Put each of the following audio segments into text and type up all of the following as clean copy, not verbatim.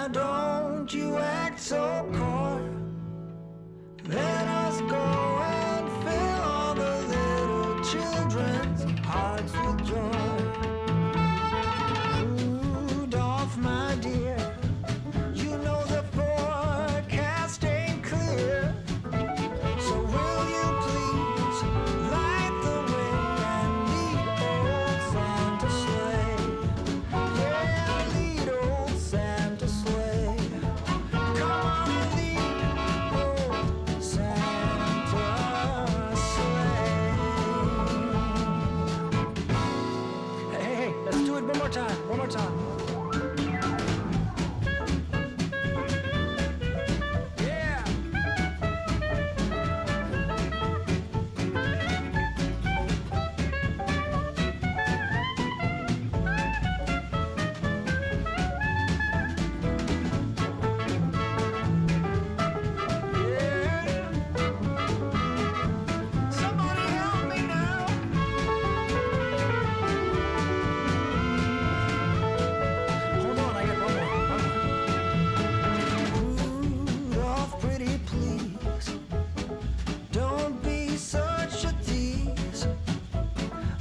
why don't you act so coy? Let us go and fill all the little children's hearts with joy. Rudolph, my dear, you know the forecast ain't clear. So will you please light the way and lead old Santa sleigh? Yeah, lead old Santa sleigh. Come on, lead old Santa sleigh. Hey, let's do it one more time, one more time.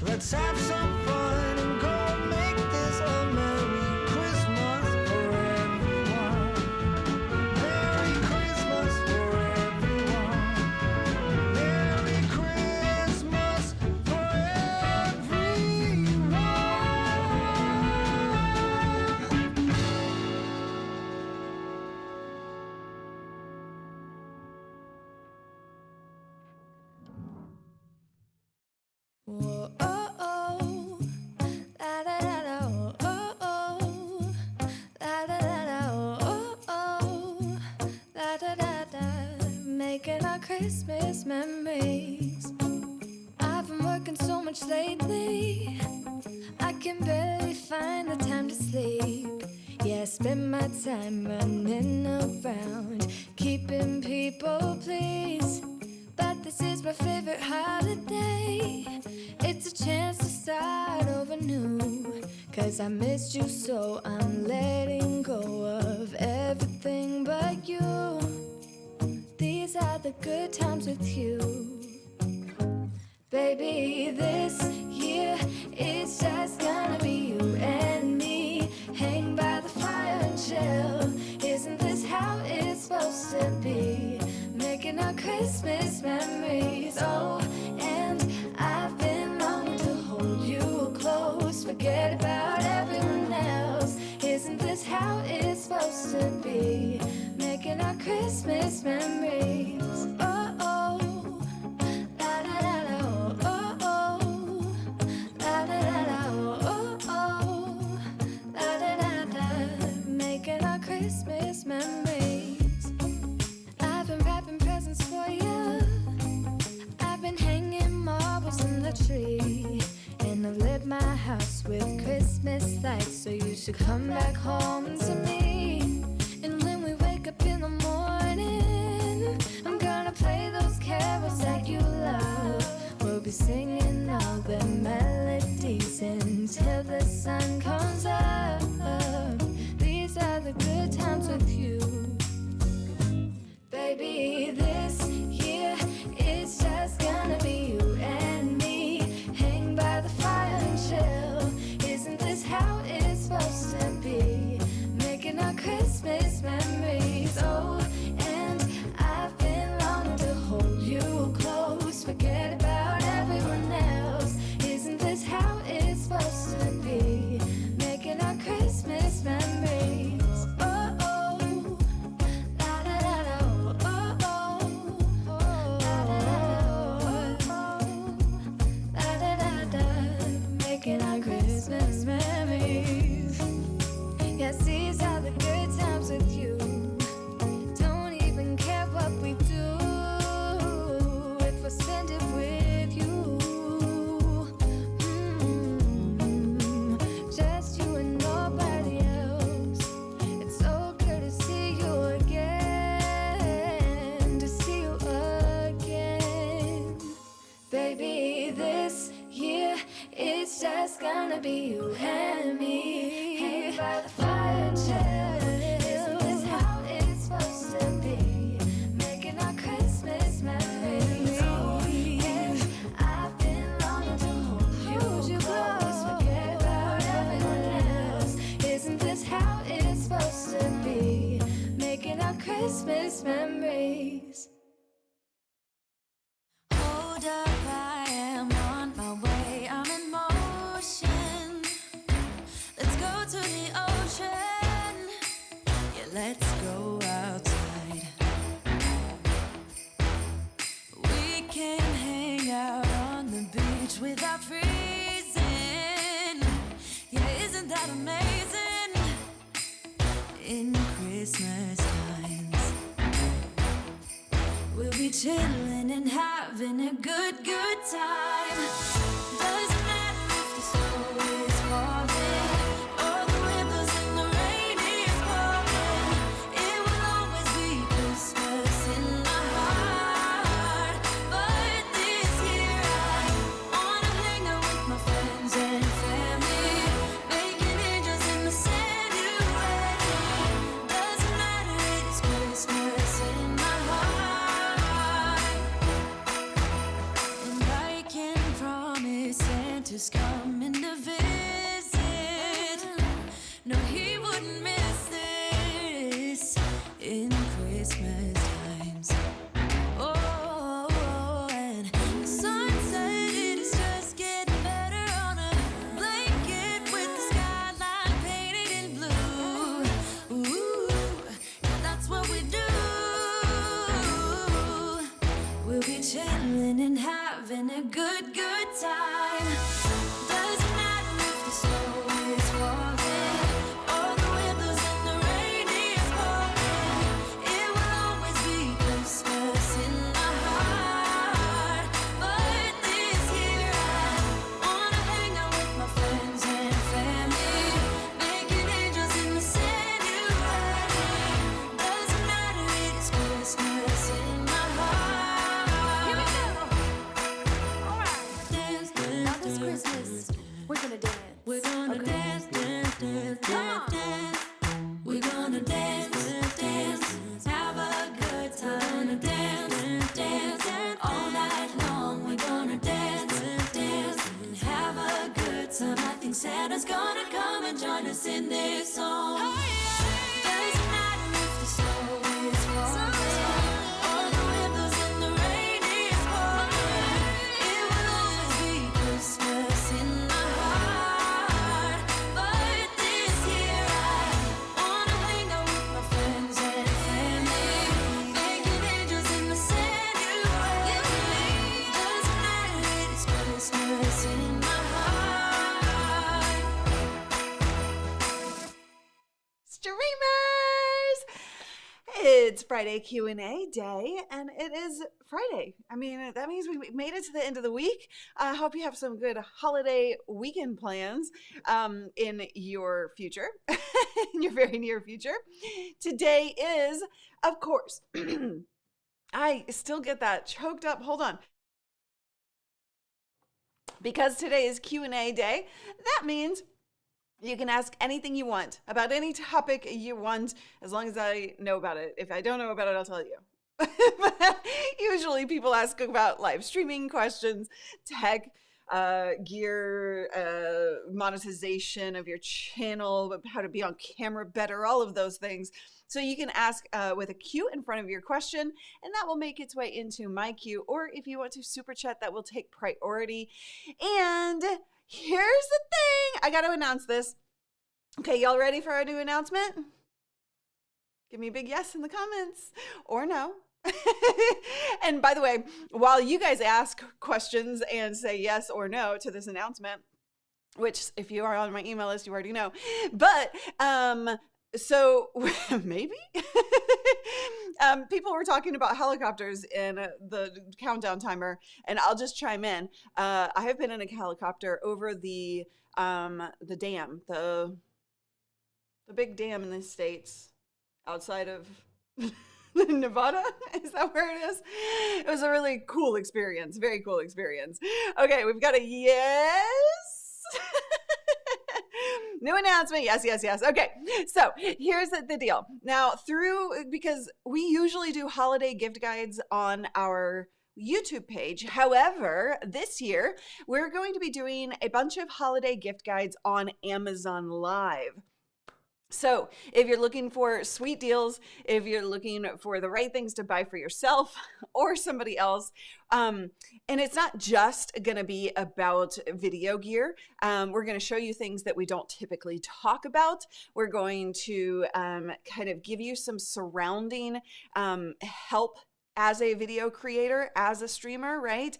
Let's have some fun and go make this a Merry Christmas for everyone. Merry Christmas for everyone. Merry Christmas for everyone. Whoa, oh, oh, la da da da, oh, oh, la da da da, oh, oh, la da da da, making our Christmas memories. I've been working so much lately, I can barely find the time to sleep. Yeah, I spend my time running around, keeping people pleased. But this is my favorite holiday. It's a chance to start over new. 'Cause I missed you, so I'm letting go of everything but you. These are the good times with you. Baby, this year it's just gonna be you and me. Hang by the fire and chill. Isn't this how it's supposed to be? Making our Christmas memories. Oh, and I've been longing to hold you close. Forget about everyone else. Isn't this how it's supposed to be? Making our Christmas memories. Oh, oh, la da da da, oh, oh, la da da da, oh, oh, la da da da. Making our Christmas memories. I've been wrapping presents for you. I've been hanging marbles in the tree. And I've lit my house with Christmas lights. So you should come back home to me. And when we wake up in the morning, I'm gonna play those carols that you love. We'll be singing all the melodies until the sun comes up. These are the good times with you. Baby, this year it's just gonna be you and me. Hang by the fire and chill. Isn't this how it's supposed to be? Making our Christmas memories. Oh, and I've been longing to hold you close. Forget about everyone else. Isn't this how it's supposed to be? Making our Christmas memories. Oh, oh, la da da da, oh, oh, la da da da, la da da da. Making our Christmas memories. Yes, these are the good times with you. Don't even care what we do if I spend it with you. Just you and nobody else. It's so good to see you again, to see you again. Baby, this year it's just gonna be you and me. Hang by the fire and chill. Isn't Christmas memories. Hold up, I am on my way, I'm in motion. Let's go to the ocean, yeah, let's go outside. We can hang out on the beach without freezing. Yeah, isn't that amazing? In Christmas times, we'll be chilling and having a good time. Doesn't matter if the snow is falling or the windows in the rain is pouring. It will always be Christmas in my heart. But this year I wanna hang out with my friends and family, making angels in the sanctuary. Doesn't matter, it's Christmas in my heart. And I can promise Santa's coming to visit. No, he wouldn't miss this in Christmas times. Oh, and the sun said it is just getting better on a blanket with the skyline painted in blue. Ooh, yeah, that's what we do. We'll be chilling and having a good time. Doesn't matter if the snow is falling or the windows in the rain is pouring. It will always be Christmas in my heart. But this year I wanna hang out with my friends and family, making angels in the sanctuary. Doesn't matter, it's Christmas in my heart. Here we go. All right. Dance, not this Christmas. We're gonna dance. We're gonna dance, dance, dance, dance, dance. We're gonna dance, dance, have a good time. We're gonna dance, dance, dance, all night long. We're gonna dance, dance, and have a good time. I think Santa's gonna come and join us in this song. Doesn't matter if the snow is falling or the windows in the rain is pouring. It will always be Christmas in my heart. But this year I wanna hang out with my friends and family, making angels in the sanctuary. Doesn't matter, it's Christmas in my heart. Streamers! It's Friday Q&A day, and it is Friday. I mean, that means we made it to the end of the week. I hope you have some good holiday weekend plans in your future, in your very near future. Today is, of course, I still get that choked up. Hold on. Because today is Q&A day, that means you can ask anything you want about any topic you want, as long as I know about it. If I don't know about it, I'll tell you. Usually people ask about live streaming questions, tech, gear, monetization of your channel, how to be on camera better, all of those things. So you can ask with a Q in front of your question, and that will make its way into my queue. Or if you want to super chat, that will take priority. And here's the thing. I got to announce this. Okay, y'all ready for our new announcement? Give me a big yes in the comments or no. And by the way, while you guys ask questions and say yes or no to this announcement, which if you are on my email list, you already know, but so maybe people were talking about helicopters in the countdown timer, and I'll just chime in. I have been in a helicopter over the dam, the big dam in the States outside of Nevada. Is that where it is? It was a really cool experience. Very cool experience. Okay, we've got a yes. New announcement. Yes, yes, yes. Okay, so here's the deal. Now, because we usually do holiday gift guides on our YouTube page. However, this year, we're going to be doing a bunch of holiday gift guides on Amazon Live. So if you're looking for sweet deals, if you're looking for the right things to buy for yourself or somebody else, and it's not just going to be about video gear. We're going to show you things that we don't typically talk about. We're going to kind of give you some surrounding help as a video creator, as a streamer, right?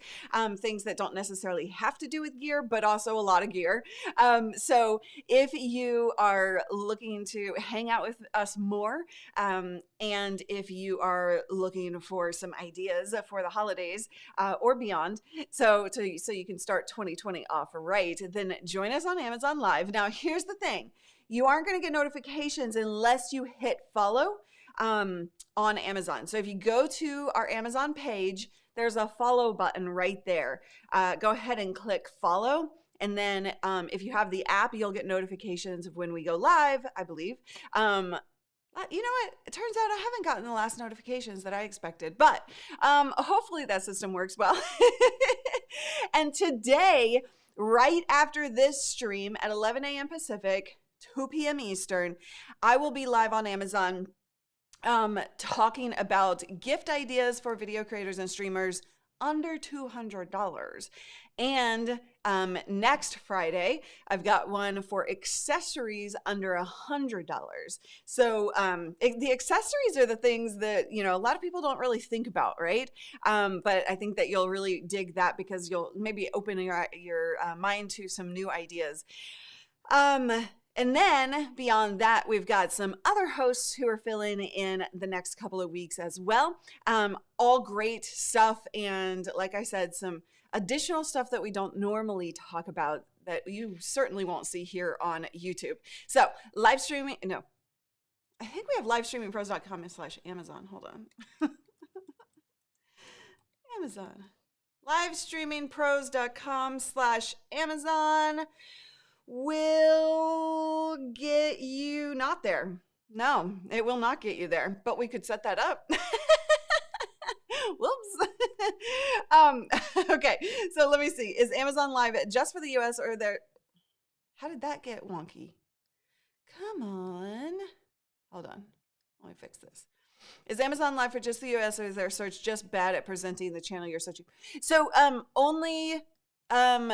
Things that don't necessarily have to do with gear, but also a lot of gear. So if you are looking to hang out with us more, and if you are looking for some ideas for the holidays or beyond, so you can start 2020 off right, then join us on Amazon Live. Now, here's the thing. You aren't going to get notifications unless you hit follow on Amazon. So if you go to our Amazon page, there's a follow button right there. Go ahead and click follow. And then if you have the app, you'll get notifications of when we go live, I believe. You know what? It turns out I haven't gotten the last notifications that I expected, but hopefully that system works well. And today, right after this stream at 11 a.m. Pacific, 2 p.m. Eastern, I will be live on Amazon talking about gift ideas for video creators and streamers under $200. And next Friday, I've got one for accessories under $100. So the accessories are the things that, you know, a lot of people don't really think about, right? But I think that you'll really dig that because you'll maybe open your mind to some new ideas. And then beyond that, we've got some other hosts who are filling in the next couple of weeks as well. All great stuff. And like I said, some additional stuff that we don't normally talk about that you certainly won't see here on YouTube. So live streaming, no, I think we have livestreamingpros.com/Amazon. Hold on. Amazon. livestreamingpros.com/Amazon. Will get you not there. No, it will not get you there, but we could set that up. Whoops. Okay, so let me see. Is Amazon Live just for the US or there? How did that get wonky? Come on. Hold on. Let me fix this. Is Amazon Live for just the US or is their search just bad at presenting the channel you're searching? So only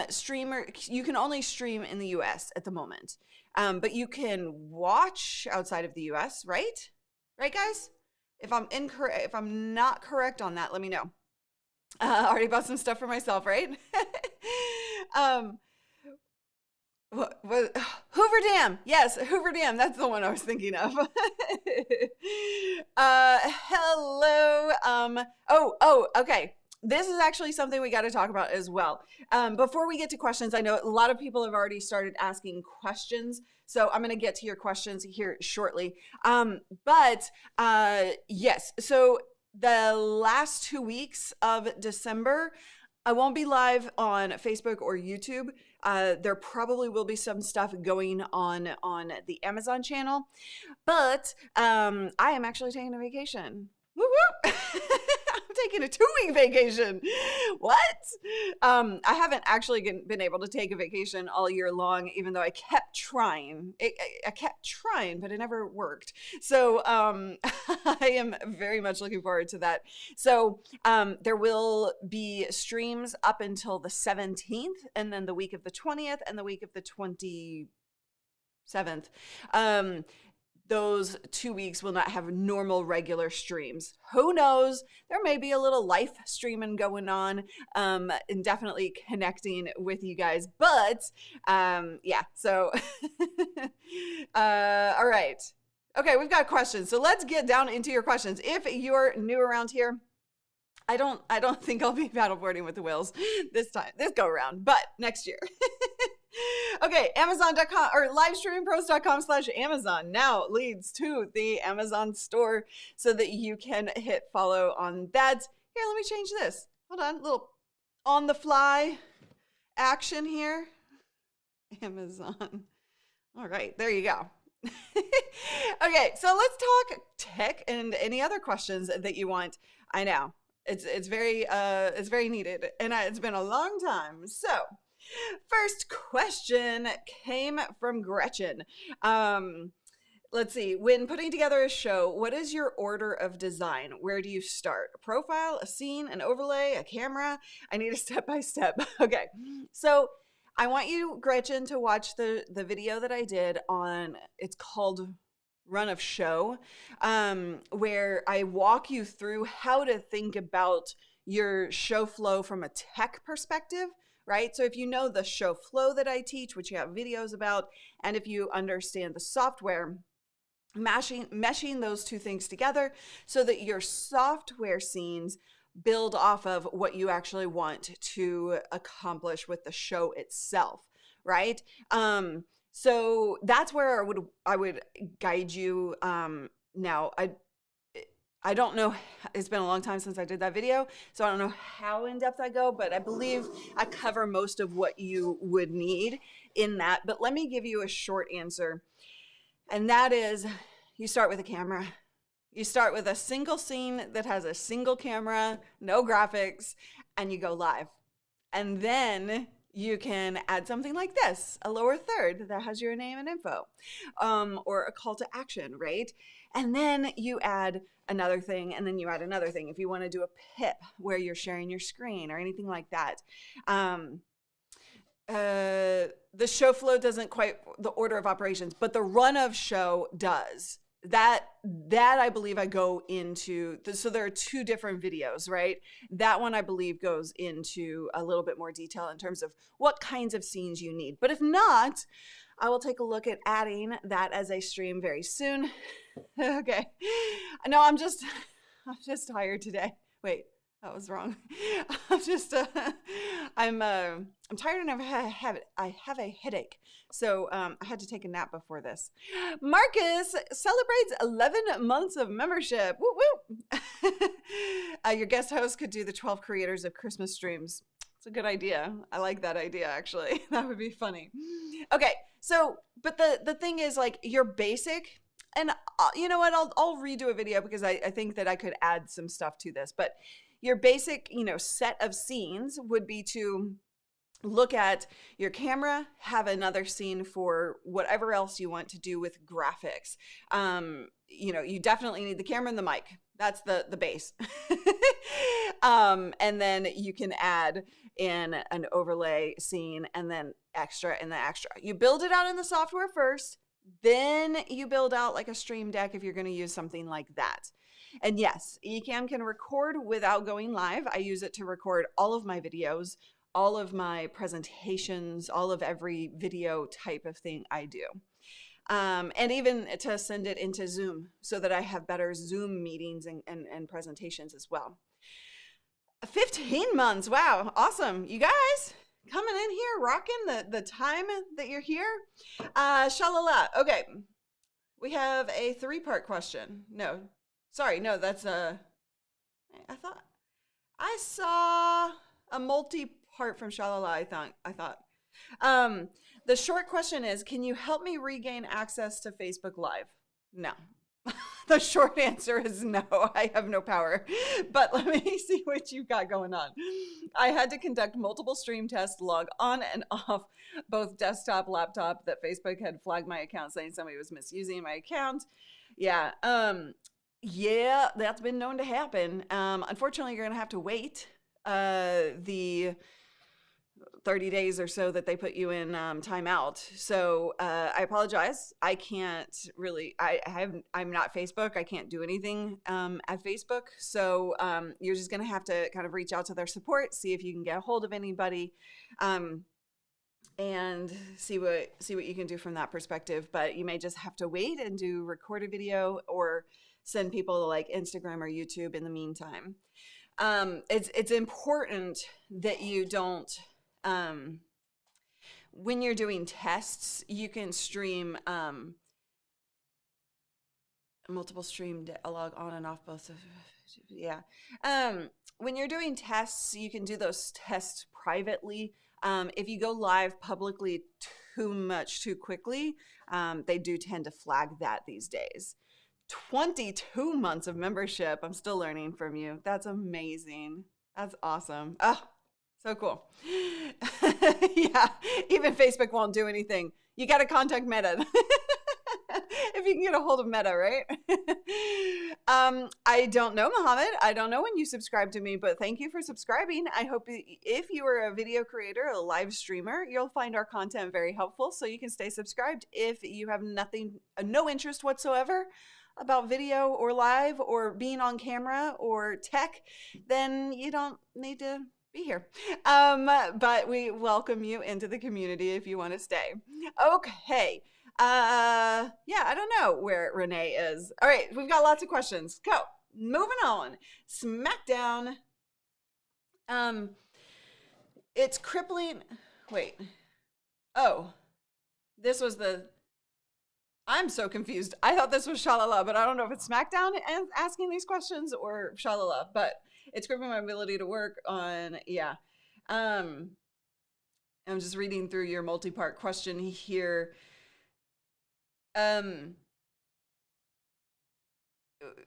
streamer, you can only stream in the US at the moment, but you can watch outside of the US, right? Right, guys? If I'm incorrect, if I'm not correct on that, let me know. I already bought some stuff for myself, right? Hoover Dam. Yes, Hoover Dam. That's the one I was thinking of. Hello. Okay. This is actually something we got to talk about as well. Before we get to questions, I know a lot of people have already started asking questions, so I'm going to get to your questions here shortly. Yes, so the last 2 weeks of December, I won't be live on Facebook or YouTube. There probably will be some stuff going on the Amazon channel, but I am actually taking a vacation. Woo woo! I'm taking a 2-week vacation. What? I haven't actually been able to take a vacation all year long, even though I kept trying. I kept trying, but it never worked. So I am very much looking forward to that. So there will be streams up until the 17th, and then the week of the 20th, and the week of the 27th. Those 2 weeks will not have normal regular streams. Who knows? There may be a little live streaming going on, and definitely connecting with you guys. But yeah, so all right. Okay, we've got questions. So let's get down into your questions. If you're new around here, I don't think I'll be paddleboarding with the whales this go around, but next year. Okay, Amazon.com or livestreamingpros.com/Amazon now leads to the Amazon store so that you can hit follow on that. Here, let me change this. Hold on, a little on the fly action here. Amazon. All right, there you go. Okay, so let's talk tech and any other questions that you want. I know it's very needed, and it's been a long time. So first question came from Gretchen. let's see. When putting together a show, what is your order of design? Where do you start? A profile, a scene, an overlay, a camera? I need a step-by-step. Okay. So I want you, Gretchen, to watch the video that I did on, it's called Run of Show, where I walk you through how to think about your show flow from a tech perspective, right? So if you know the show flow that I teach, which you have videos about, and if you understand the software, meshing those two things together so that your software scenes build off of what you actually want to accomplish with the show itself, right? So that's where I would guide you. Now I don't know, it's been a long time since I did that video, so I don't know how in depth I go, but I believe I cover most of what you would need in that. But let me give you a short answer. And that is, you start with a camera. You start with a single scene that has a single camera, no graphics, and you go live. And then you can add something like this, a lower third that has your name and info, or a call to action, right? And then you add another thing, and then you add another thing. If you want to do a pip where you're sharing your screen or anything like that. The show flow doesn't quite the order of operations, but the run of show does. That I believe I go into, so there are two different videos, right? That one I believe goes into a little bit more detail in terms of what kinds of scenes you need. But if not, I will take a look at adding that as a stream very soon. Okay. No, I'm just tired today. Wait, that was wrong. I'm tired and I have a headache. So I had to take a nap before this. Marcus celebrates 11 months of membership. Woo woo. Your guest host could do the 12 creators of Christmas streams. It's a good idea. I like that idea, actually. That would be funny. Okay, so, but the thing is, like, your basic, and you know what, I'll redo a video because I think that I could add some stuff to this, but your basic, set of scenes would be to look at your camera, have another scene for whatever else you want to do with graphics. You definitely need the camera and the mic. That's the base. And then you can add in an overlay scene and then extra in the extra. You build it out in the software first, then you build out like a stream deck if you're going to use something like that. And yes, ECAM can record without going live. I use it to record all of my videos, all of my presentations, all of every video type of thing I do. And even to send it into Zoom so that I have better Zoom meetings and presentations as well. 15 months. Wow. Awesome. You guys coming in here, rocking the time that you're here. Shalala. Okay. We have a 3-part question. No, sorry. No, that's I thought I saw a multi-part from Shalala. I thought. The short question is, can you help me regain access to Facebook Live? No. The short answer is no. I have no power. But let me see what you've got going on. I had to conduct multiple stream tests, log on and off both desktop, laptop, that Facebook had flagged my account saying somebody was misusing my account. Yeah. Yeah, that's been known to happen. Unfortunately, you're going to have to wait the 30 days or so that they put you in timeout. So I apologize. I can't really, I'm not Facebook. I can't do anything at Facebook. So you're just going to have to kind of reach out to their support, see if you can get a hold of anybody, and see what you can do from that perspective. But you may just have to wait and do record a video or send people to like Instagram or YouTube in the meantime. It's important that you don't, when you're doing tests, you can stream multiple stream log on and off both of, yeah. When you're doing tests, you can do those tests privately. If you go live publicly too quickly, they do tend to flag that these days. 22 months of membership. I'm still learning from you. That's amazing. That's awesome. Oh, so cool. Yeah, even Facebook won't do anything. You got to contact Meta. If if you can get a hold of Meta, right? I don't know, Mohammed. I don't know when you subscribe to me, but thank you for subscribing. I hope if you are a video creator, a live streamer, you'll find our content very helpful, so you can stay subscribed. If you have no interest whatsoever about video or live or being on camera or tech, then you don't need to be here. But we welcome you into the community if you want to stay. Okay. Yeah, I don't know where Renee is. All right, we've got lots of questions. Go. Moving on. SmackDown. It's crippling. Wait. Oh, this was I'm so confused. I thought this was Shalala, but I don't know if it's SmackDown asking these questions or Shalala, but it's crippling my ability to work on, yeah. I'm just reading through your multi-part question here.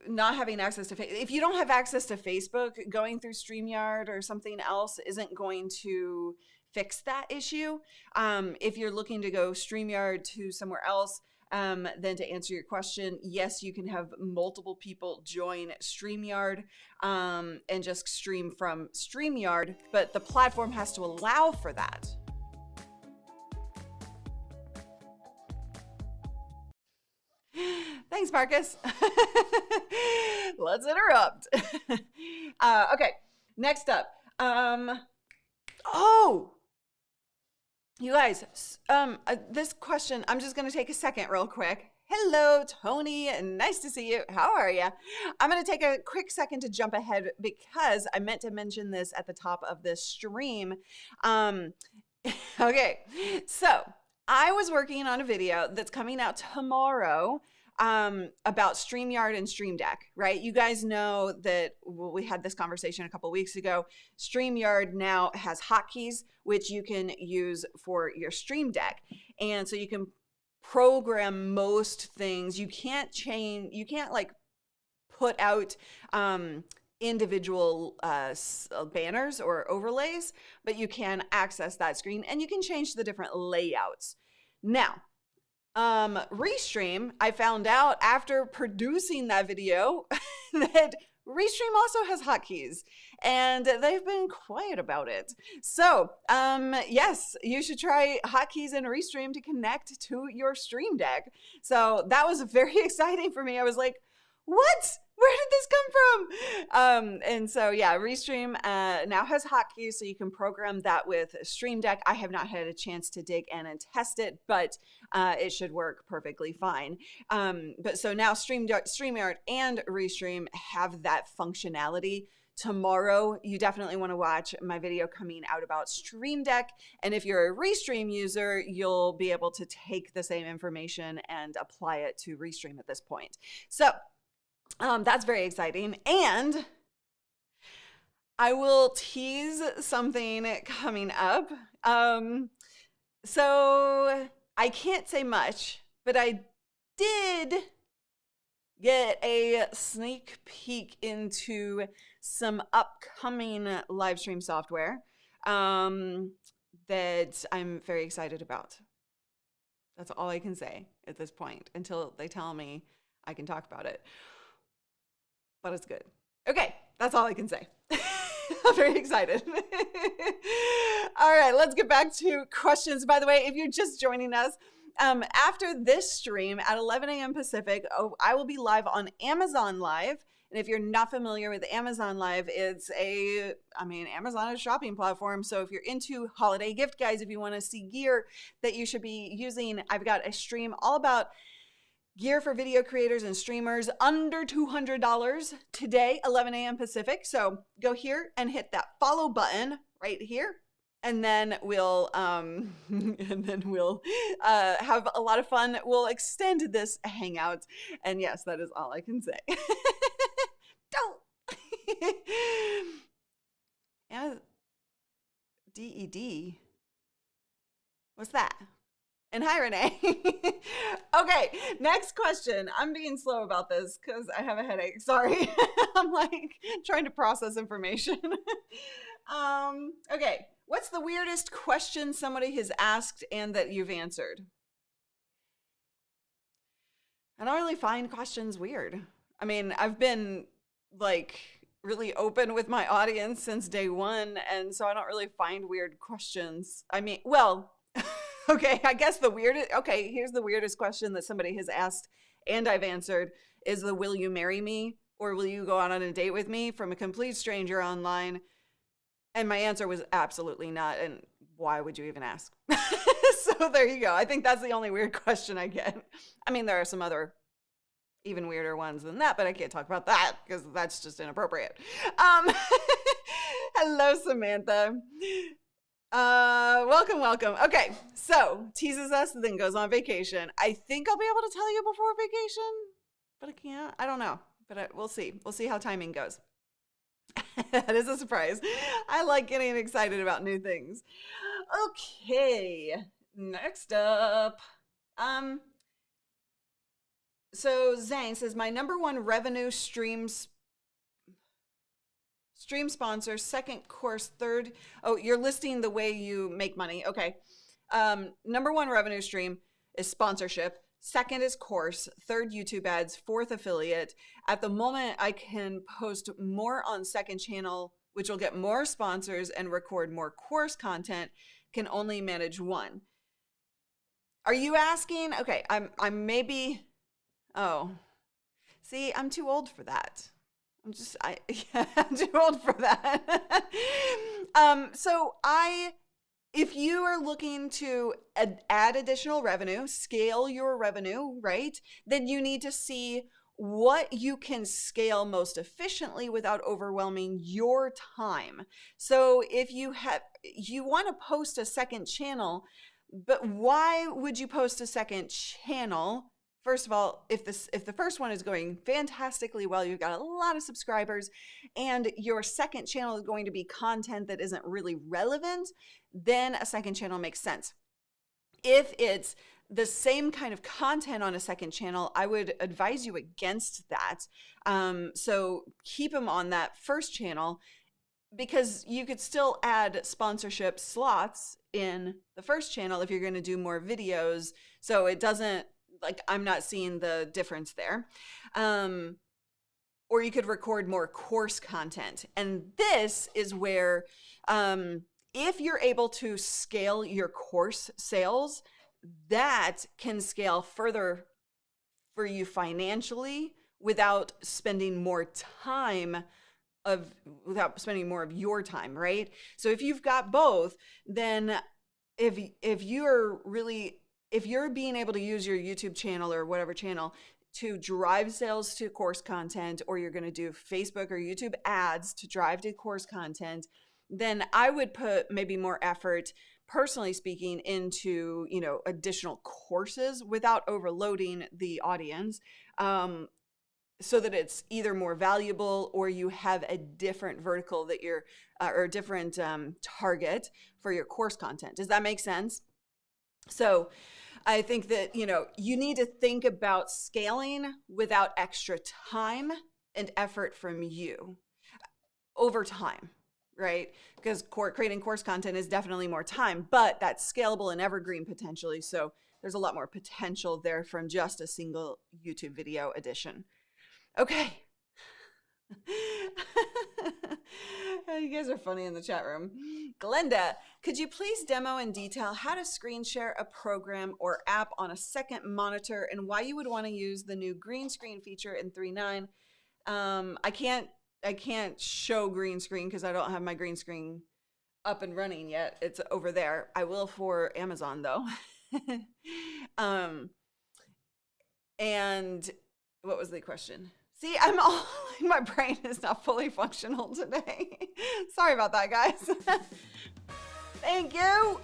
Not having access to if you don't have access to Facebook, going through StreamYard or something else isn't going to fix that issue. If you're looking to go StreamYard to somewhere else, then to answer your question, yes, you can have multiple people join StreamYard and just stream from StreamYard, but the platform has to allow for that. Thanks, Marcus. Let's interrupt. Okay, next up. Oh, you guys, this question, I'm just going to take a second real quick. Hello, Tony. Nice to see you. How are you? I'm going to take a quick second to jump ahead because I meant to mention this at the top of this stream. Okay, so I was working on a video that's coming out tomorrow about StreamYard and Stream Deck, right? You guys know that we had this conversation a couple weeks ago. StreamYard now has hotkeys, which you can use for your Stream Deck. And so you can program most things. You can't like put out individual banners or overlays, but you can access that screen and you can change the different layouts. Now, RESTREAM, I found out after producing that video that RESTREAM also has hotkeys and they've been quiet about it. So, yes, you should try hotkeys in RESTREAM to connect to your Stream Deck. So that was very exciting for me. I was like, what? Where did this come from? And so, yeah, RESTREAM now has hotkeys, so you can program that with Stream Deck. I have not had a chance to dig in and test it, but it should work perfectly fine. But so now StreamYard and RESTREAM have that functionality. Tomorrow, you definitely want to watch my video coming out about Stream Deck. And if you're a RESTREAM user, you'll be able to take the same information and apply it to RESTREAM at this point. So, that's very exciting. And I will tease something coming up. So I can't say much, but I did get a sneak peek into some upcoming live stream software that I'm very excited about. That's all I can say at this point until they tell me I can talk about it. But it's good. Okay, that's all I can say. I'm very excited. All right, let's get back to questions. By the way, if you're just joining us, after this stream at 11 a.m. Pacific, I will be live on Amazon Live. And if you're not familiar with Amazon Live, Amazon is a shopping platform. So if you're into holiday gift guides, if you want to see gear that you should be using, I've got a stream all about gear for video creators and streamers under $200 today, 11 a.m. Pacific. So go here and hit that follow button right here. And then we'll have a lot of fun. We'll extend this hangout. And yes, that is all I can say. Don't. Yeah. DED. What's that? And hi, Renee. Okay, next question. I'm being slow about this because I have a headache. Sorry. I'm like trying to process information. Okay, what's the weirdest question somebody has asked and that you've answered? I don't really find questions weird. I mean, I've been like really open with my audience since day one, and so I don't really find weird questions. I mean, well, okay, I guess here's the weirdest question that somebody has asked and I've answered is the will you marry me or will you go out on a date with me from a complete stranger online? And my answer was absolutely not. And why would you even ask? So there you go. I think that's the only weird question I get. I mean, there are some other even weirder ones than that, but I can't talk about that because that's just inappropriate. Hello, Samantha. Welcome. Okay, so teases us, then goes on vacation. I think I'll be able to tell you before vacation, but I can't. I don't know, but we'll see. We'll see how timing goes. That is a surprise. I like getting excited about new things. Okay, next up. So Zane says, my number one revenue stream sponsor, second course, third. Oh, you're listing the way you make money. Okay. Number one revenue stream is sponsorship. Second is course. Third, YouTube ads. Fourth, affiliate. At the moment, I can post more on second channel, which will get more sponsors and record more course content. Can only manage one. Are you asking? Okay, I'm maybe. Oh, see, I'm too old for that. I'm too old for that. If you are looking to add additional revenue, scale your revenue, right? Then you need to see what you can scale most efficiently without overwhelming your time. So if you want to post a second channel, but why would you post a second channel? First of all, if the first one is going fantastically well, you've got a lot of subscribers, and your second channel is going to be content that isn't really relevant, then a second channel makes sense. If it's the same kind of content on a second channel, I would advise you against that. So keep them on that first channel, because you could still add sponsorship slots in the first channel if you're going to do more videos. So it doesn't, like, I'm not seeing the difference there. Or you could record more course content. And this is where, if you're able to scale your course sales, that can scale further for you financially without spending more of your time, right? So if you've got both, then if you're being able to use your YouTube channel or whatever channel to drive sales to course content, or you're going to do Facebook or YouTube ads to drive to course content, then I would put maybe more effort, personally speaking, into, additional courses without overloading the audience, so that it's either more valuable or you have a different vertical that you're, or a different target for your course content. Does that make sense? So I think that, you need to think about scaling without extra time and effort from you over time, right? Because creating course content is definitely more time, but that's scalable and evergreen potentially. So there's a lot more potential there from just a single YouTube video edition. Okay. You guys are funny in the chat room. Glenda, could you please demo in detail how to screen share a program or app on a second monitor and why you would want to use the new green screen feature in 3.9? I can't show green screen because I don't have my green screen up and running yet. It's over there. I will for Amazon though. And what was the question? See, I'm all like, my brain is not fully functional today. Sorry about that, guys. Thank you.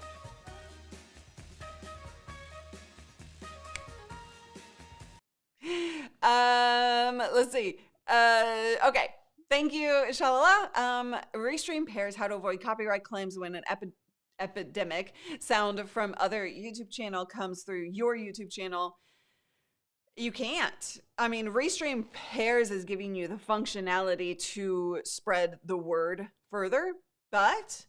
Let's see. Okay. Thank you, Shalala. Restream pairs how to avoid copyright claims when an epidemic sound from other YouTube channel comes through your YouTube channel. You can't. I mean, Restream pairs is giving you the functionality to spread the word further, but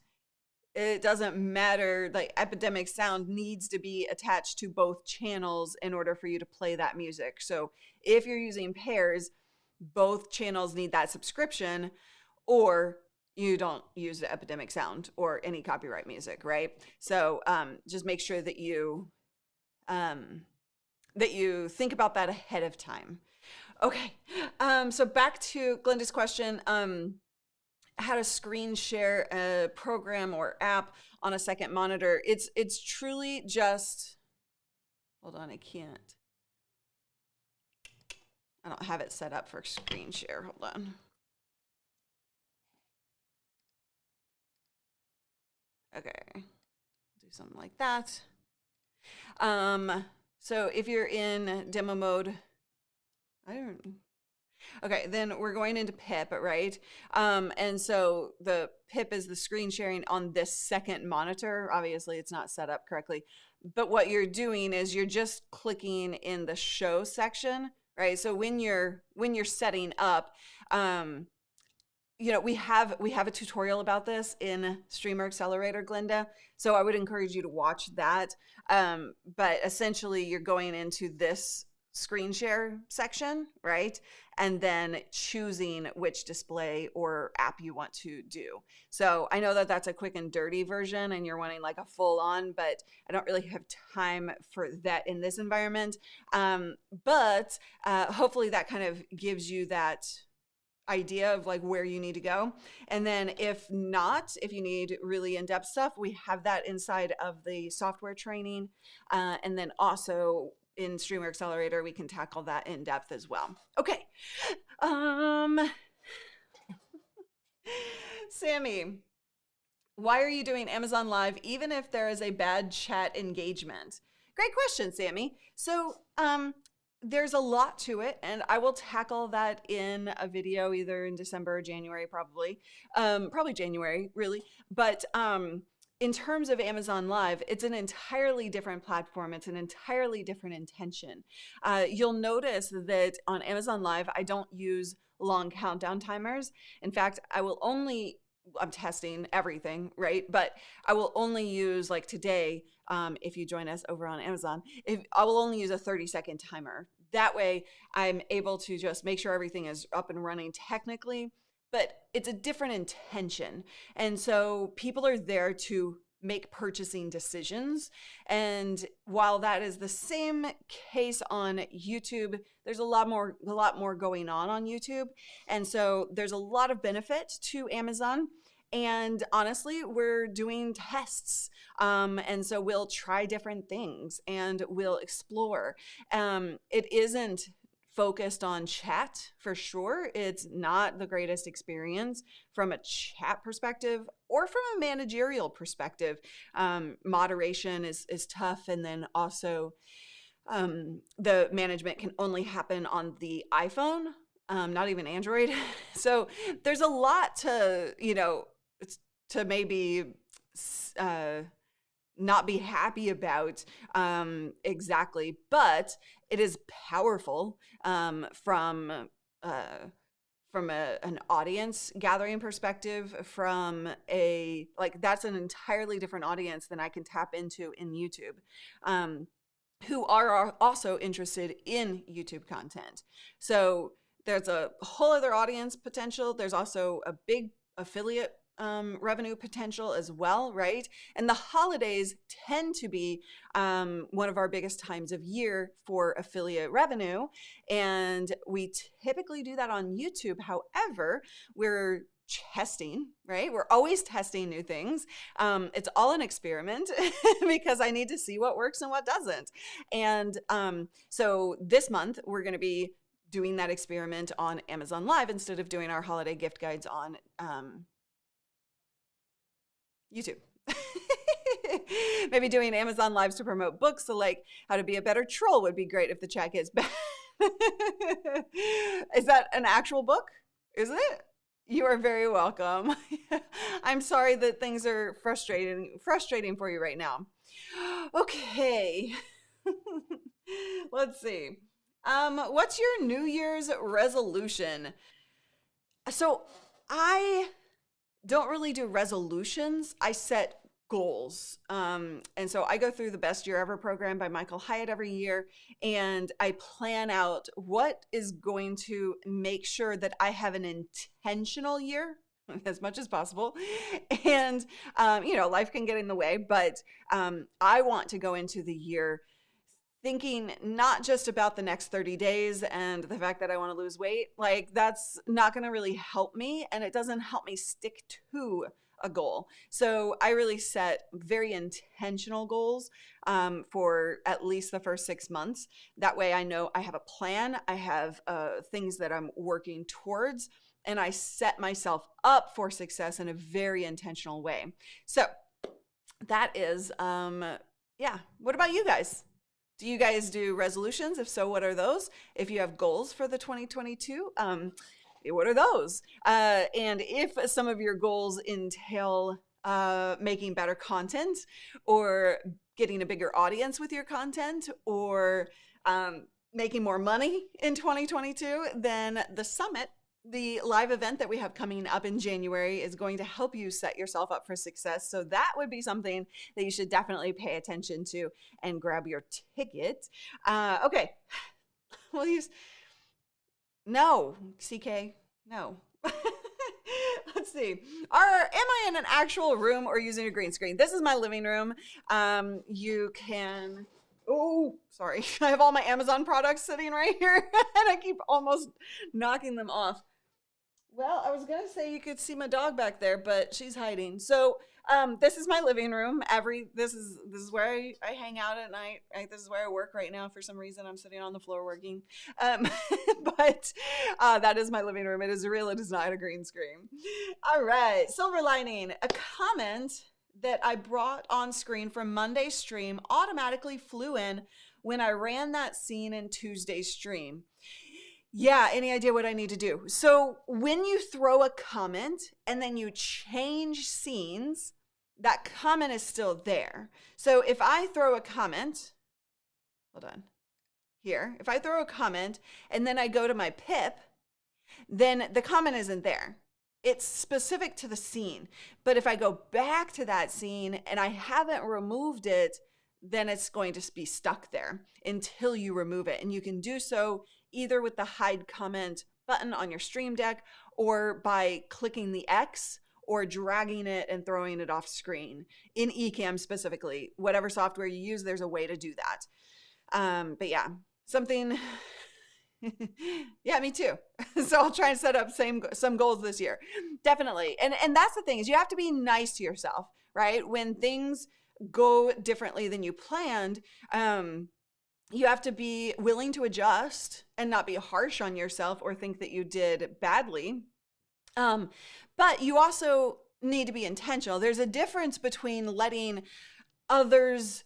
it doesn't matter. Like epidemic sound needs to be attached to both channels in order for you to play that music. So if you're using pairs, both channels need that subscription, or you don't use the epidemic sound or any copyright music, right? So just make sure that you think about that ahead of time. Okay, so back to Glenda's question. How to screen share a program or app on a second monitor. It's truly just, hold on, I don't have it set up for screen share. Hold on. Okay, do something like that. So if you're in demo mode, okay, then we're going into PIP, right? And so the PIP is the screen sharing on this second monitor. Obviously, it's not set up correctly. But what you're doing is you're just clicking in the show section, right? So when you're setting up, you know, we have a tutorial about this in Streamer Accelerator, Glenda. So I would encourage you to watch that. But essentially, you're going into this screen share section, right? And then choosing which display or app you want to do. So I know that that's a quick and dirty version and you're wanting like a full on, but I don't really have time for that in this environment. But hopefully that kind of gives you that idea of like where you need to go. And then if not, if you need really in-depth stuff, we have that inside of the software training. And then also in Streamer Accelerator, we can tackle that in depth as well. Okay. Sammy, why are you doing Amazon Live even if there is a bad chat engagement? Great question, Sammy. So there's a lot to it, and I will tackle that in a video either in December or January, probably January, really. But in terms of Amazon Live, it's an entirely different platform. It's an entirely different intention. You'll notice that on Amazon Live, I don't use long countdown timers. In fact, I'm testing everything, right? But I will only use, like today, if you join us over on Amazon, I will only use a 30-second timer. That way, I'm able to just make sure everything is up and running technically, but it's a different intention. And so people are there to make purchasing decisions. And while that is the same case on YouTube, there's a lot more going on YouTube. And so there's a lot of benefit to Amazon. And honestly, we're doing tests. And so we'll try different things and we'll explore. It isn't focused on chat for sure. It's not the greatest experience from a chat perspective or from a managerial perspective. Moderation is tough. And then also the management can only happen on the iPhone, not even Android. So there's a lot to, to maybe not be happy about exactly, but it is powerful from an audience gathering perspective, that's an entirely different audience than I can tap into in YouTube, who are also interested in YouTube content. So there's a whole other audience potential. There's also a big affiliate revenue potential as well, right? And the holidays tend to be one of our biggest times of year for affiliate revenue. And we typically do that on YouTube. However, we're testing, right? We're always testing new things. It's all an experiment because I need to see what works and what doesn't. And so this month, we're going to be doing that experiment on Amazon Live instead of doing our holiday gift guides on YouTube. Maybe doing Amazon Lives to promote books. So like How to Be a Better Troll would be great if the chat gets bad. Is that an actual book? Is it? You are very welcome. I'm sorry that things are frustrating for you right now. Okay. Let's see. What's your New Year's resolution? So I don't really do resolutions. I set goals. And so I go through the Best Year Ever program by Michael Hyatt every year, and I plan out what is going to make sure that I have an intentional year as much as possible. And, life can get in the way, but I want to go into the year thinking not just about the next 30 days and the fact that I want to lose weight. Like, that's not going to really help me, and it doesn't help me stick to a goal. So I really set very intentional goals for at least the first 6 months. That way I know I have a plan, I have things that I'm working towards, and I set myself up for success in a very intentional way. So that is, what about you guys? Do you guys do resolutions? If so, what are those? If you have goals for the 2022, what are those? And if some of your goals entail making better content, or getting a bigger audience with your content, or making more money in 2022, then the summit, the live event that we have coming up in January, is going to help you set yourself up for success. So that would be something that you should definitely pay attention to and grab your ticket. Okay. We'll use, no, CK, no. Let's see. Am I in an actual room or using a green screen? This is my living room. You can, oh, sorry. I have all my Amazon products sitting right here and I keep almost knocking them off. Well, I was going to say you could see my dog back there, but she's hiding. So this is my living room. This is where I hang out at night. This is where I work right now. For some reason, I'm sitting on the floor working. But that is my living room. It is real. It is not a green screen. All right. Silver lining. A comment that I brought on screen from Monday's stream automatically flew in when I ran that scene in Tuesday's stream. Yeah, any idea what I need to do? So when you throw a comment and then you change scenes, that comment is still there. So if I throw a comment, hold on, here, if I throw a comment and then I go to my pip, then the comment isn't there. It's specific to the scene. But if I go back to that scene and I haven't removed it, then it's going to be stuck there until you remove it. And you can do so either with the hide comment button on your Stream Deck, or by clicking the X or dragging it and throwing it off screen. In ECAM specifically, whatever software you use, there's a way to do that. But yeah, something, yeah, me too. So I'll try and set up some goals this year. Definitely. And that's the thing, is you have to be nice to yourself, right? When things go differently than you planned, you have to be willing to adjust and not be harsh on yourself or think that you did badly. But you also need to be intentional. There's a difference between letting others,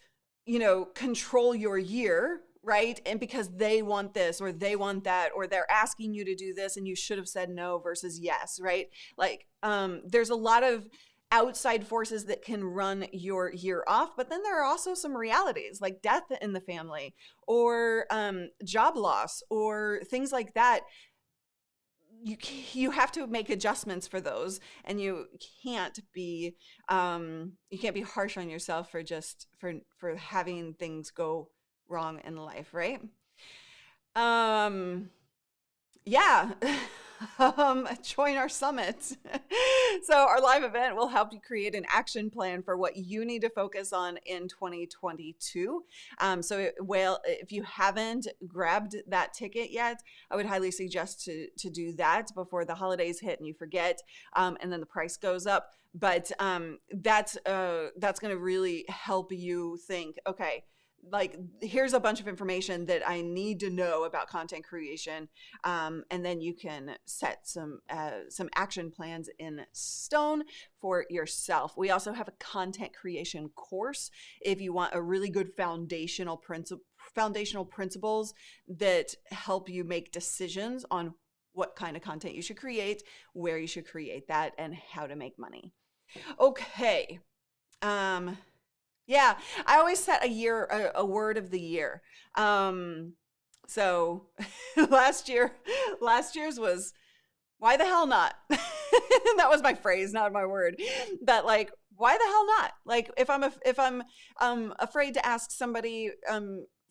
control your year, right? And because they want this or they want that, or they're asking you to do this and you should have said no versus yes, right? Like, there's a lot of outside forces that can run your year off, but then there are also some realities like death in the family, or job loss, or things like that. You have to make adjustments for those, and you can't be harsh on yourself for having things go wrong in life, right? Yeah. Join our summit. So our live event will help you create an action plan for what you need to focus on in 2022. If you haven't grabbed that ticket yet, I would highly suggest to do that before the holidays hit and you forget, and then the price goes up. But that's going to really help you think, okay, like, here's a bunch of information that I need to know about content creation, and then you can set some action plans in stone for yourself. We also have a content creation course if you want a really good foundational principles that help you make decisions on what kind of content you should create, where you should create that, and how to make money. Okay. Yeah, I always set a word of the year. So last year's was, why the hell not? That was my phrase, not my word. But like, why the hell not? Like, if I'm afraid to ask somebody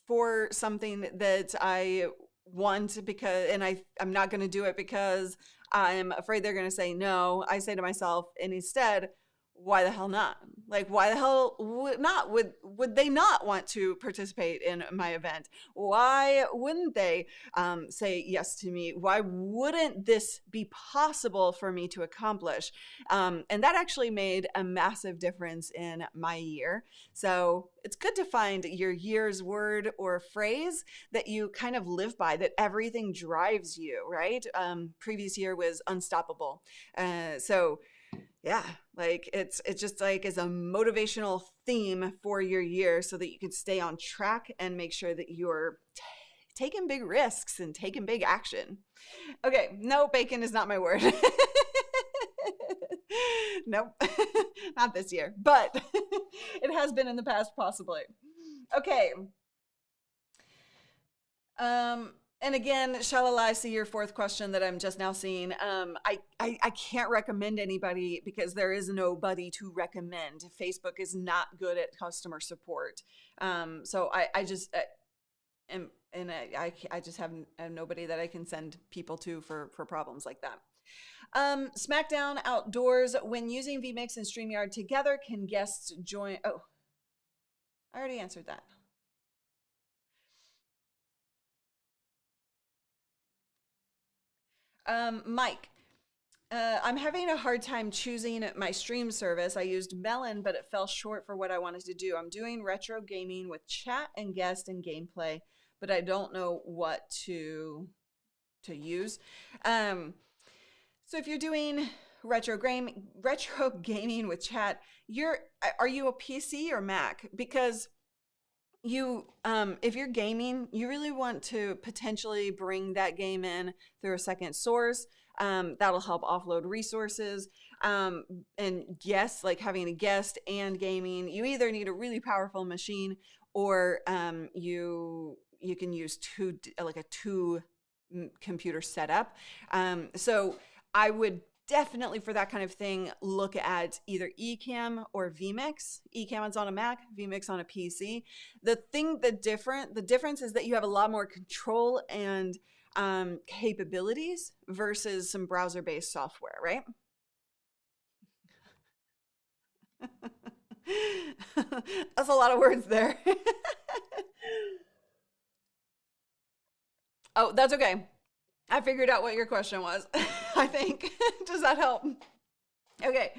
for something that I want because, and I'm not going to do it because I'm afraid they're going to say no, I say to myself, and instead, why the hell not? Like, why the hell would they not want to participate in my event? Why wouldn't they say yes to me? Why wouldn't this be possible for me to accomplish? And that actually made a massive difference in my year. So it's good to find your year's word or phrase that you kind of live by, that everything drives you, right? Previous year was unstoppable. So yeah, like it's just like as a motivational theme for your year so that you can stay on track and make sure that you're taking big risks and taking big action. Okay, no, bacon is not my word. Nope, not this year, but it has been in the past possibly. Okay. And again, shalala, I see your fourth question that I'm just now seeing. I can't recommend anybody because there is nobody to recommend. Facebook is not good at customer support. So I just have nobody that I can send people to for problems like that. SmackDown outdoors. When using vMix and StreamYard together, can guests join? Oh, I already answered that. Mike, I'm having a hard time choosing my stream service. I used Melon, but it fell short for what I wanted to do. I'm doing retro gaming with chat and guest and gameplay, but I don't know what to use. So if you're doing retro gaming with chat, are you a PC or Mac? Because you if you're gaming, you really want to potentially bring that game in through a second source. That'll help offload resources. And yes, like having a guest and gaming, you either need a really powerful machine or you can use a two computer setup. So I would definitely, for that kind of thing, look at either ECAM or vMix. ECAM is on a Mac, vMix on a PC. The difference is that you have a lot more control and capabilities versus some browser-based software, right? That's a lot of words there. Oh, that's okay. I figured out what your question was, I think. Does that help? Okay.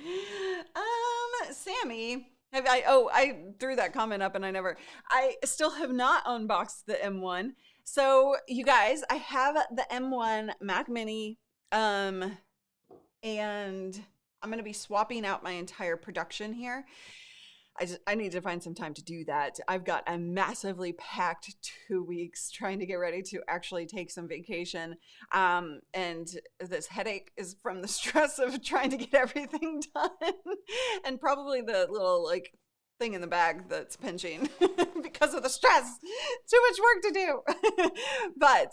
Sammy, I threw that comment up and I still have not unboxed the M1. So you guys, I have the M1 Mac Mini, and I'm going to be swapping out my entire production here. I need to find some time to do that. I've got a massively packed 2 weeks trying to get ready to actually take some vacation. And this headache is from the stress of trying to get everything done and probably the little like thing in the bag that's pinching because of the stress. Too much work to do. But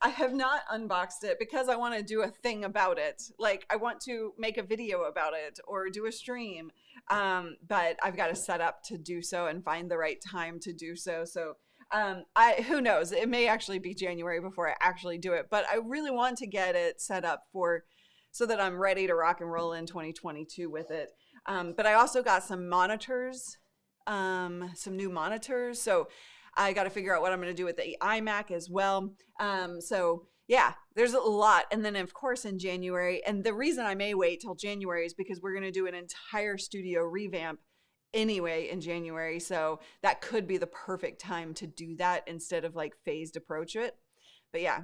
I have not unboxed it because I want to do a thing about it. Like I want to make a video about it or do a stream. But I've got to set up to do so and find the right time to do so. So who knows? It may actually be January before I actually do it, but I really want to get it set up so that I'm ready to rock and roll in 2022 with it. But I also got some monitors, some new monitors. So I got to figure out what I'm going to do with the iMac as well. So yeah, there's a lot. And then of course in January, and the reason I may wait till January is because we're going to do an entire studio revamp anyway in January. So that could be the perfect time to do that instead of like phased approach it. But yeah,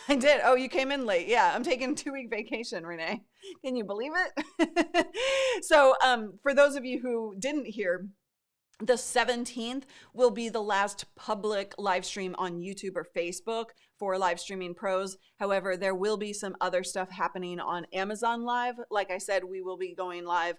I did. Oh, you came in late. Yeah, I'm taking a 2-week vacation, Renee. Can you believe it? So for those of you who didn't hear, the 17th will be the last public live stream on YouTube or Facebook for live streaming pros. However, there will be some other stuff happening on Amazon Live. Like I said, we will be going live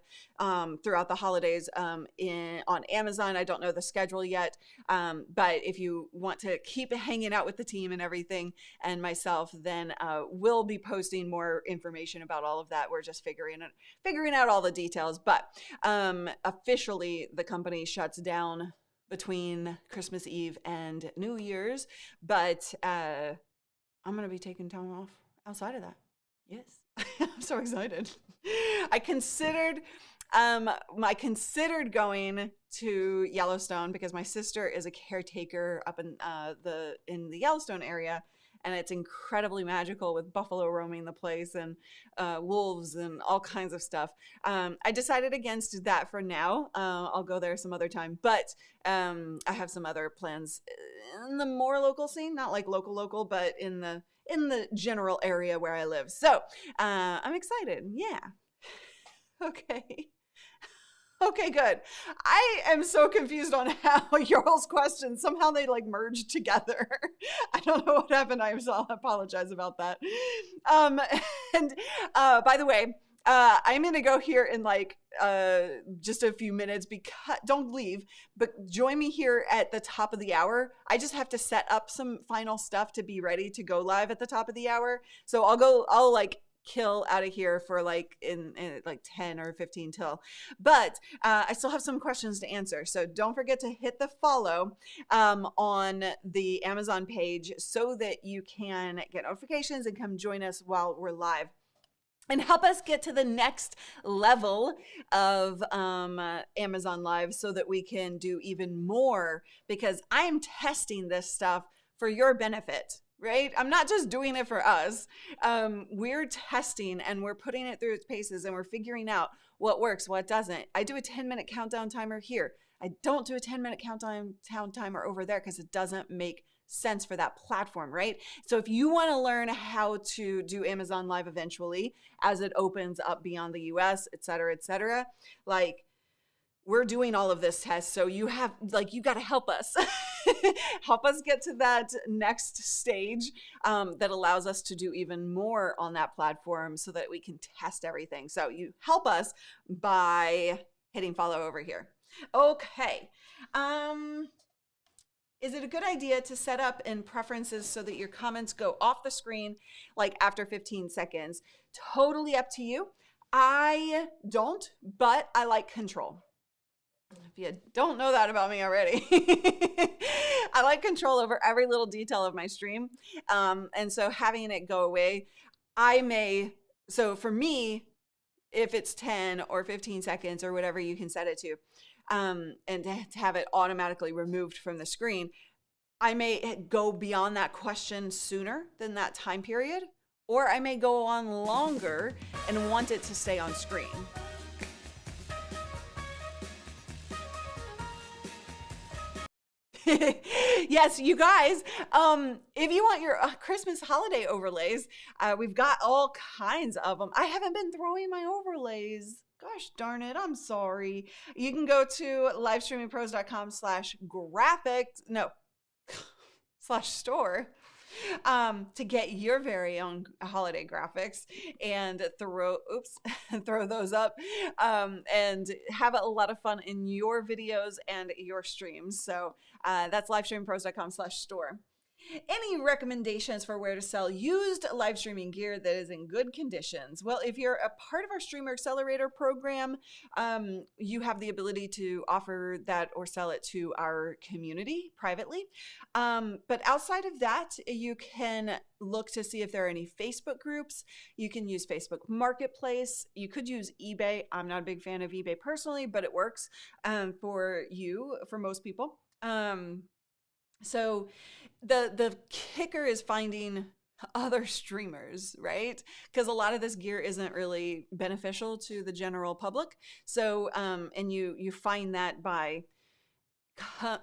throughout the holidays on Amazon. I don't know the schedule yet, but if you want to keep hanging out with the team and everything and myself, then we'll be posting more information about all of that. We're just figuring out all the details. But officially, the company shuts down between Christmas Eve and New Year's, but I'm going to be taking time off outside of that. Yes. I'm so excited. I considered going to Yellowstone because my sister is a caretaker up in the Yellowstone area, and it's incredibly magical with buffalo roaming the place and wolves and all kinds of stuff. I decided against that for now. I'll go there some other time, but I have some other plans in the more local scene, not like local, but in the general area where I live. So I'm excited. Yeah. Okay. Okay, good. I am so confused on how y'all's questions, somehow they like merged together. I don't know what happened. I apologize about that. And by the way, I'm going to go here in like just a few minutes, because don't leave, but join me here at the top of the hour. I just have to set up some final stuff to be ready to go live at the top of the hour. So I'll like kill out of here for like in like 10 or 15 till, but I still have some questions to answer. So don't forget to hit the follow on the Amazon page so that you can get notifications and come join us while we're live and help us get to the next level of Amazon Live so that we can do even more, because I'm testing this stuff for your benefit. Right? I'm not just doing it for us. We're testing and we're putting it through its paces and we're figuring out what works, what doesn't. I do a 10-minute countdown timer here. I don't do a 10-minute countdown timer over there because it doesn't make sense for that platform, right? So if you want to learn how to do Amazon Live eventually as it opens up beyond the US, et cetera, like we're doing all of this test. So you got to help us. Help us get to that next stage that allows us to do even more on that platform so that we can test everything. So you help us by hitting follow over here. Okay. Is it a good idea to set up in preferences so that your comments go off the screen like after 15 seconds? Totally up to you. I don't, but I like control. If you don't know that about me already, I like control over every little detail of my stream. And so having it go away, so for me, if it's 10 or 15 seconds or whatever you can set it to, and to have it automatically removed from the screen, I may go beyond that question sooner than that time period, or I may go on longer and want it to stay on screen. Yes, you guys, if you want your Christmas holiday overlays, we've got all kinds of them. I haven't been throwing my overlays. Gosh darn it, I'm sorry. You can go to livestreamingpros.com/store to get your very own holiday graphics and throw those up and have a lot of fun in your videos and your streams. So that's livestreamingpros.com/store. Any recommendations for where to sell used live streaming gear that is in good conditions? Well, if you're a part of our Streamer Accelerator program, you have the ability to offer that or sell it to our community privately. But outside of that, you can look to see if there are any Facebook groups. You can use Facebook Marketplace. You could use eBay. I'm not a big fan of eBay personally, but it works for most people. So the kicker is finding other streamers, right? Because a lot of this gear isn't really beneficial to the general public. So and you find that by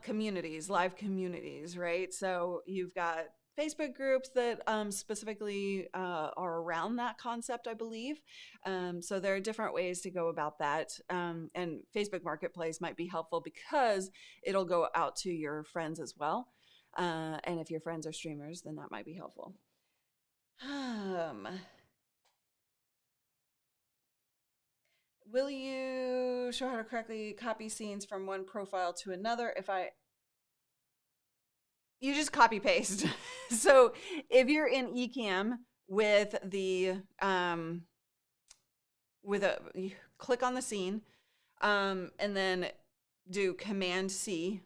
communities, live communities, right? So you've got Facebook groups that specifically are around that concept, I believe. So there are different ways to go about that. And Facebook Marketplace might be helpful because it'll go out to your friends as well. And if your friends are streamers, then that might be helpful. Will you show how to correctly copy scenes from one profile to another? You just copy paste. So if you're in ECAM with you click on the scene, and then do Command C,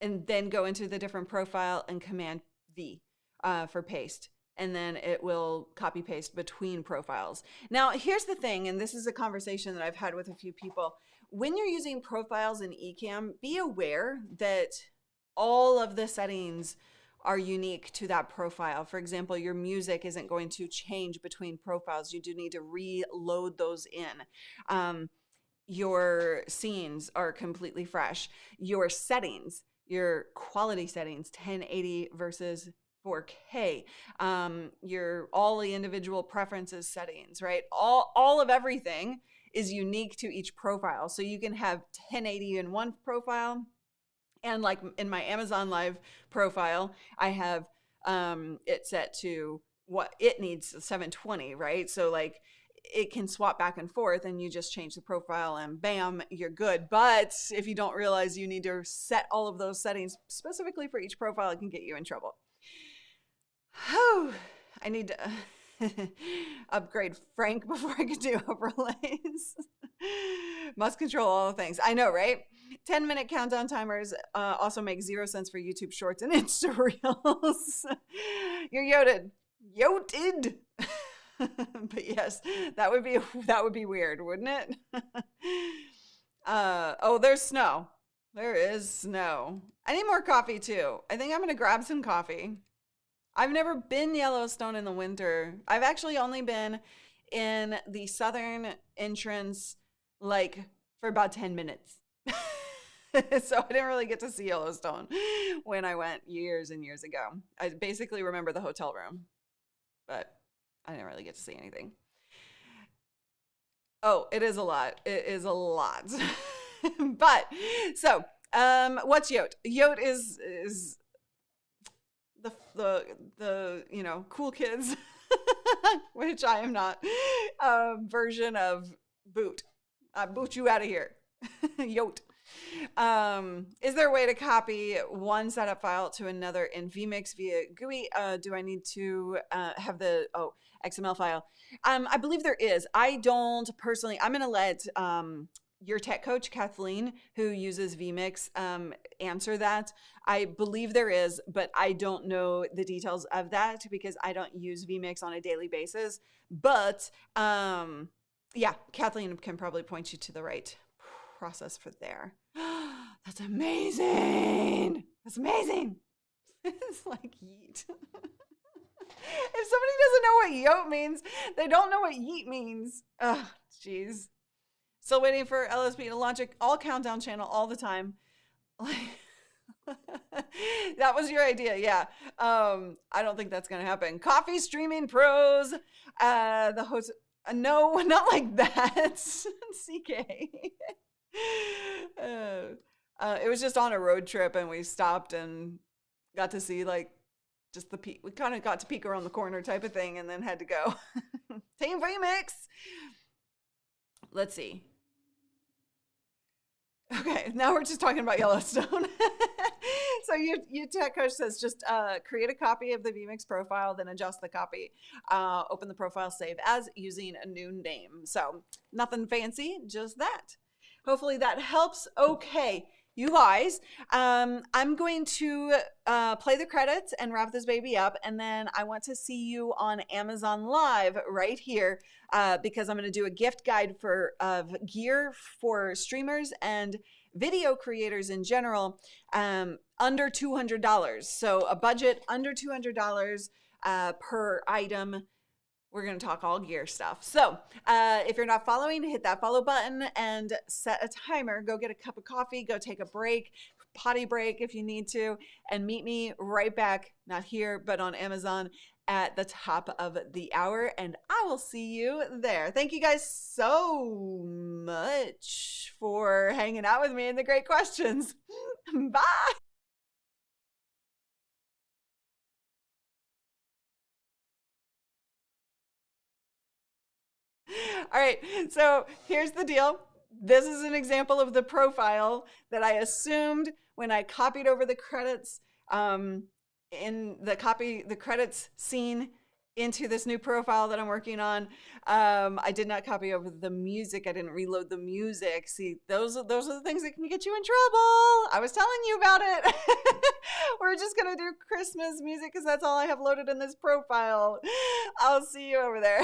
and then go into the different profile and Command V for paste. And then it will copy paste between profiles. Now, here's the thing, and this is a conversation that I've had with a few people. When you're using profiles in ECAM, be aware that all of the settings are unique to that profile. For example, your music isn't going to change between profiles. You do need to reload those in. Your scenes are completely fresh. Your settings, your quality settings, 1080 versus 4K, all the individual preferences settings, right? All of everything is unique to each profile. So you can have 1080 in one profile, and like in my Amazon Live profile, I have it set to what it needs, 720, right? So like it can swap back and forth, and you just change the profile and bam, you're good. But if you don't realize you need to set all of those settings specifically for each profile, it can get you in trouble. I need to upgrade Frank before I can do overlays. Must control all the things. I know, right? 10-minute countdown timers also make 0 sense for YouTube Shorts and Insta Reels. You're yoted. Yoted. But yes, that would be weird, wouldn't it? Oh, there's snow. There is snow. I need more coffee too. I think I'm gonna grab some coffee. I've never been Yellowstone in the winter. I've actually only been in the southern entrance like for about 10 minutes. So I didn't really get to see Yellowstone when I went years and years ago. I basically remember the hotel room, but I didn't really get to see anything. Oh, it is a lot. It is a lot. But so, what's Yote? Yote is the cool kids, which I am not, version of boot. Boot you out of here. Yote. Is there a way to copy one setup file to another in vMix via GUI? Do I need to have the XML file? I believe there is. I don't personally. I'm going to let your tech coach, Kathleen, who uses vMix, answer that. I believe there is, but I don't know the details of that because I don't use vMix on a daily basis. But yeah, Kathleen can probably point you to the right process for there. That's amazing. That's amazing. It's like yeet. If somebody doesn't know what yote means, they don't know what yeet means. Oh, jeez. Still waiting for LSP to launch an all countdown channel all the time. That was your idea, yeah. I don't think that's gonna happen. Coffee streaming pros. The host. No, not like that. CK. It was just on a road trip, and we stopped and got to see like just the peak. We kind of got to peek around the corner type of thing, and then had to go. Team Remix. Let's see. Okay, now we're just talking about Yellowstone. So your tech coach says just create a copy of the vMix profile, then adjust the copy. Open the profile, save as using a new name. So nothing fancy, just that. Hopefully that helps. Okay, you guys, I'm going to play the credits and wrap this baby up, and then I want to see you on Amazon Live right here because I'm going to do a gift guide of gear for streamers and video creators in general under $200. So a budget under $200 per item. We're going to talk all gear stuff. So if you're not following, hit that follow button and set a timer. Go get a cup of coffee. Go take a break, potty break if you need to, and meet me right back, not here, but on Amazon at the top of the hour. And I will see you there. Thank you guys so much for hanging out with me and the great questions. Bye. All right, so here's the deal. This is an example of the profile that I assumed when I copied over the credits in the credits scene into this new profile that I'm working on. I did not copy over the music. I didn't reload the music. See, those are the things that can get you in trouble. I was telling you about it. We're just gonna do Christmas music because that's all I have loaded in this profile. I'll see you over there.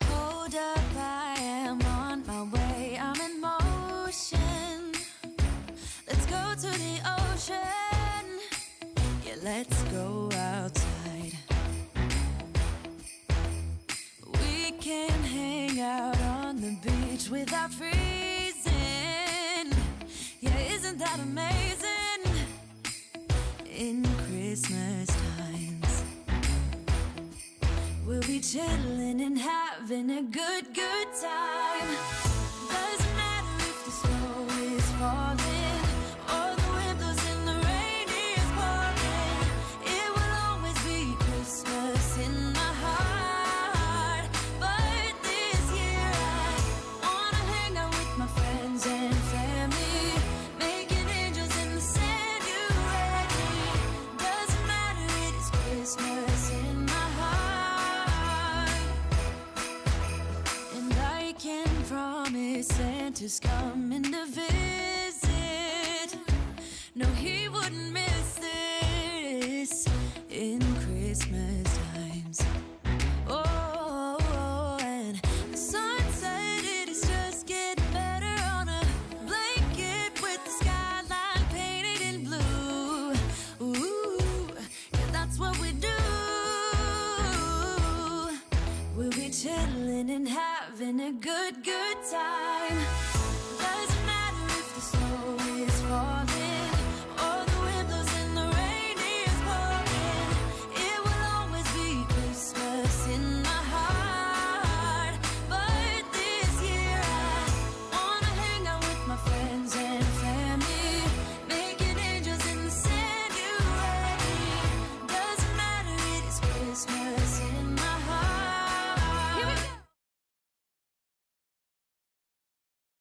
Hold up, I am on my way. I'm in motion. Let's go to the ocean. Yeah, let's go outside. We can hang out on the beach without freezing. Yeah, isn't that amazing? In Christmas times, we'll be chilling and having a good time. Doesn't matter if the snow is falling or the wind blows and the rain is pouring. It will always be Christmas in my heart. But this year I wanna hang out with my friends and family, making angels in the sand. You ready? Doesn't matter, it is Christmas in my heart. And I can promise Santa's coming to visit. No, he wouldn't miss this in Christmas times. Oh, and the sun said it is just getting better on a blanket with the skyline painted in blue. Ooh, yeah, that's what we do. We'll be chilling and having a good time.